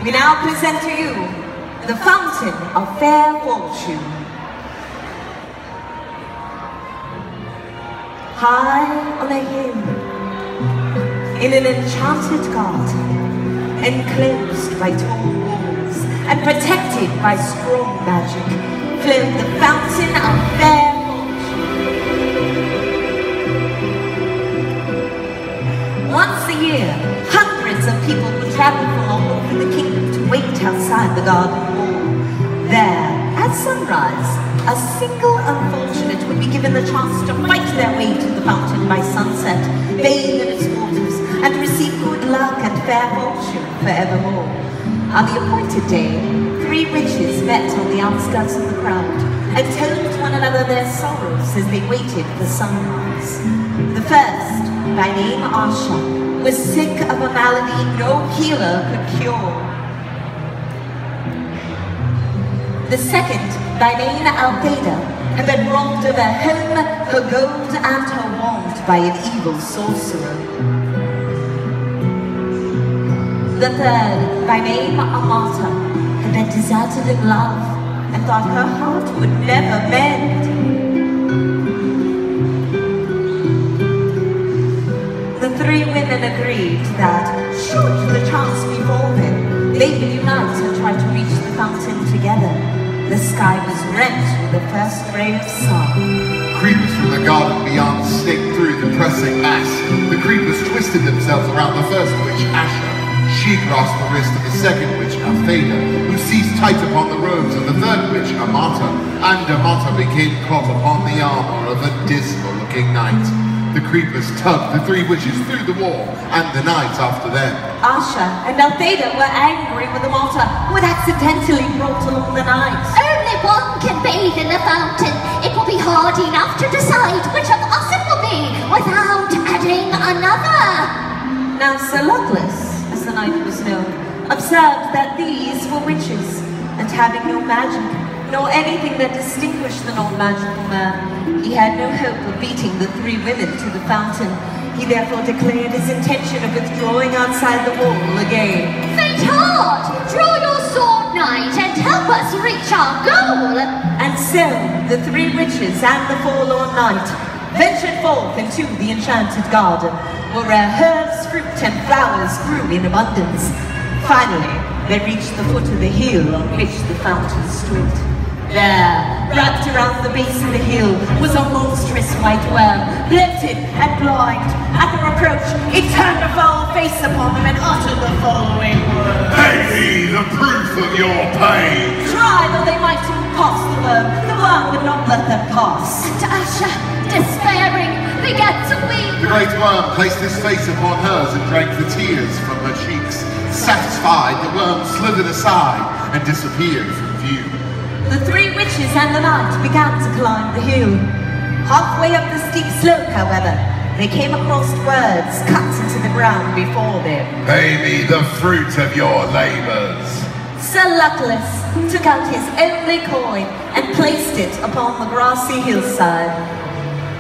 we now present to you the Fountain of Fair Fortune. High on a hill, in an enchanted garden, enclosed by tall walls and protected by strong magic, flowed the Fountain of Fair Fortune. Once a year, hundreds of people would travel from all over the kingdom to wait outside the garden wall. There, at sunrise, a single unfortunate would be given the chance to fight their way to the fountain by sunset, bathe in its waters, and receive good luck and fair fortune forevermore. On the appointed day, 3 witches met on the outskirts of the crowd and told one another their sorrows as they waited for sunrise. The first, by name Asha, was sick of a malady no healer could cure. The second, by name Altheda, had been robbed of her home, her gold, and her wand by an evil sorcerer. The third, by name Amata, had been deserted in love and thought her heart would never mend. The 3 women agreed that, should the chance befall them, they would unite and try to reach the fountain together. The sky was rent with the first ray of sun. Creepers from the garden beyond snaked through the pressing mass. The creepers twisted themselves around the first witch, Asha. She grasped the wrist of the second witch, Altheda, who seized tight upon the robes of the third witch, Amata, and Amata became caught upon the armor of a dismal-looking knight. The creepers tugged the 3 witches through the wall, and the knight after them. Asha and Altheda were angry with Amata, who had accidentally brought along the knight. Only one can bathe in the fountain. It will be hard enough to decide which of us it will be without adding another. Now Sir Luckless, as the knight was known, observed that these were witches, and having no magic, nor anything that distinguished the non-magical man, he had no hope of beating the 3 women to the fountain. He therefore declared his intention of withdrawing outside the wall again. Faint heart, draw your sword, knight, and help us reach our goal. And so, the 3 witches and the forlorn knight ventured forth into the enchanted garden, where herbs, fruit, and flowers grew in abundance. Finally, they reached the foot of the hill on which the fountain stood. There, wrapped around the base of the hill, was a monstrous white worm, bloated and blind. At their approach, it turned a foul face upon them and uttered the following words. Pay me the proof of your pain! Try though they might to pass the worm would not let them pass. And Asha, despairing, began to weep. The great worm placed his face upon hers and drank the tears from her cheeks. Satisfied, the worm slithered aside and disappeared from view. The 3 witches and the knight began to climb the hill. Halfway up the steep slope, however, they came across words cut into the ground before them. Pay me the fruit of your labours. Sir Luckless took out his only coin and placed it upon the grassy hillside.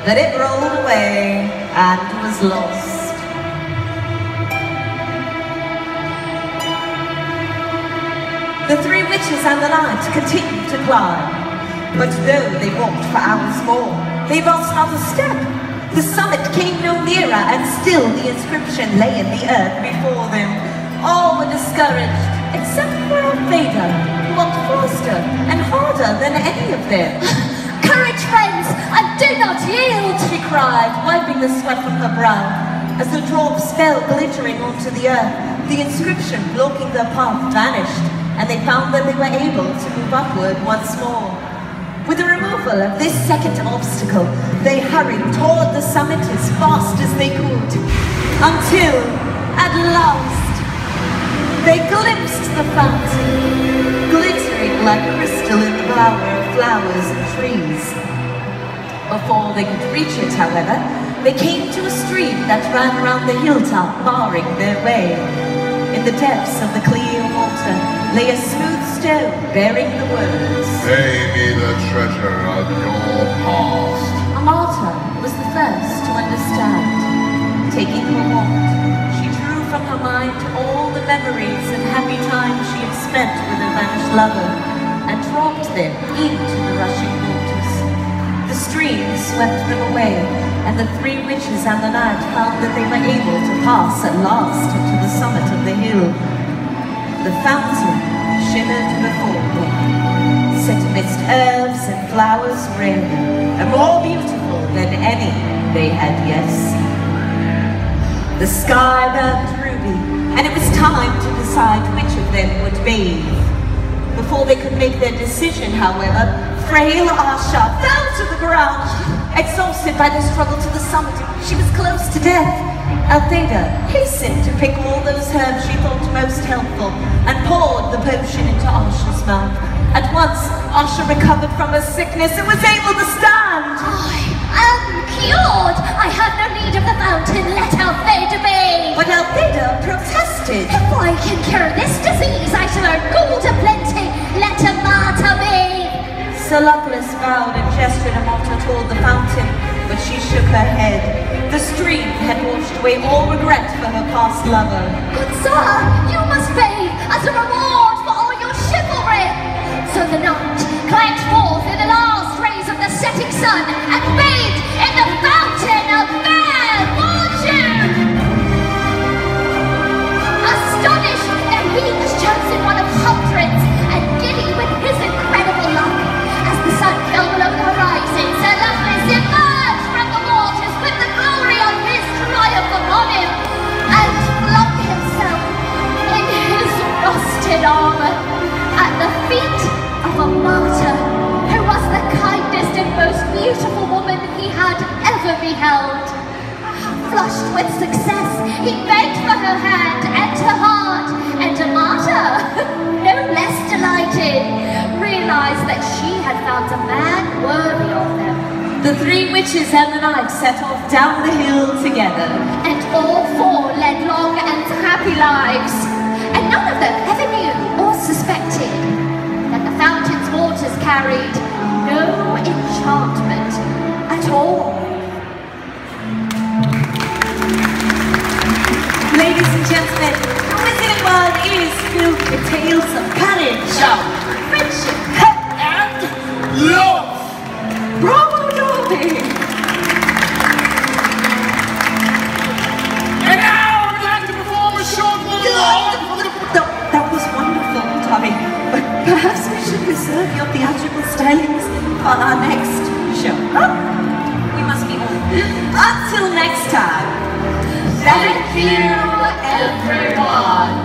But it rolled away and was lost. The 3 witches and the knight continued to climb, but though they walked for hours more, they lost not a step. The summit came no nearer, and still the inscription lay in the earth before them. All were discouraged, except for Altheda, who walked faster and harder than any of them. Courage, friends, and do not yield, She cried, wiping the sweat from her brow. As the drops fell glittering onto the earth, the inscription blocking their path vanished, and they found that they were able to move upward once more. With the removal of this second obstacle, they hurried toward the summit as fast as they could, until, at last, they glimpsed the fountain, glittering like crystal in the bower of flowers and trees. Before they could reach it, however, they came to a stream that ran around the hilltop, barring their way. In the depths of the clear water lay a smooth stone bearing the words, Pay me the treasure of your past. Amata was the first to understand. Taking her wand, she drew from her mind all the memories and happy times she spent with her vanished lover and dropped them into the rushing waters. The stream swept them away, and the three witches and the knight found that they were able to pass at last to the summit of the hill. The fountain shimmered before them, set amidst herbs and flowers rare, and more beautiful than any they had yet seen. The sky burned ruby, and it was time to decide which of them would bathe. Before they could make their decision, however, frail Asha fell to the ground, exhausted by the struggle to the summit. She was close to death. Althea hastened to pick all those herbs she thought most helpful and poured the potion into Asha's mouth. At once, Asha recovered from her sickness and was able to stand. I am cured! I have no need of the fountain. Let Althea be! But Althea protested. If I can cure this disease, I shall earn gold aplenty. Let Amata be! Sir Luckless bowed and gestured Amata toward the fountain, but she shook her head. The stream had washed away all regret for her past lover. Good sir, you must bathe as a reward for all your chivalry. So the knight climbed forth in the last rays of the setting sun and bathed in the fountain of fair fortune. Astonished that he was chosen one of hundreds, and giddy with his incredible luck, as the sun fell below the horizon, Sir Luckless emerged from the waters with the glory of his triumph upon him, and flung himself in his rusted armor at the feet of a martyr who was the kindest and most beautiful woman he had ever beheld. Flushed with success, he begged for her hand and her heart, and Amata, no less delighted, realized that she had found a man worthy of them. The three witches and the knight set off down the hill together. And all four led long and happy lives, and none of them ever knew or suspected that the fountain's waters carried no enchantment at all. Ladies and gentlemen, the Wizarding World is filled with tales of courage, friendship, And love! bravo, Dorothy! And now we'd like to perform a short monologue. That was wonderful, Tommy. But perhaps we should reserve your theatrical stylings for our next show. Huh? We must be on. Until next time. Thank you, everyone.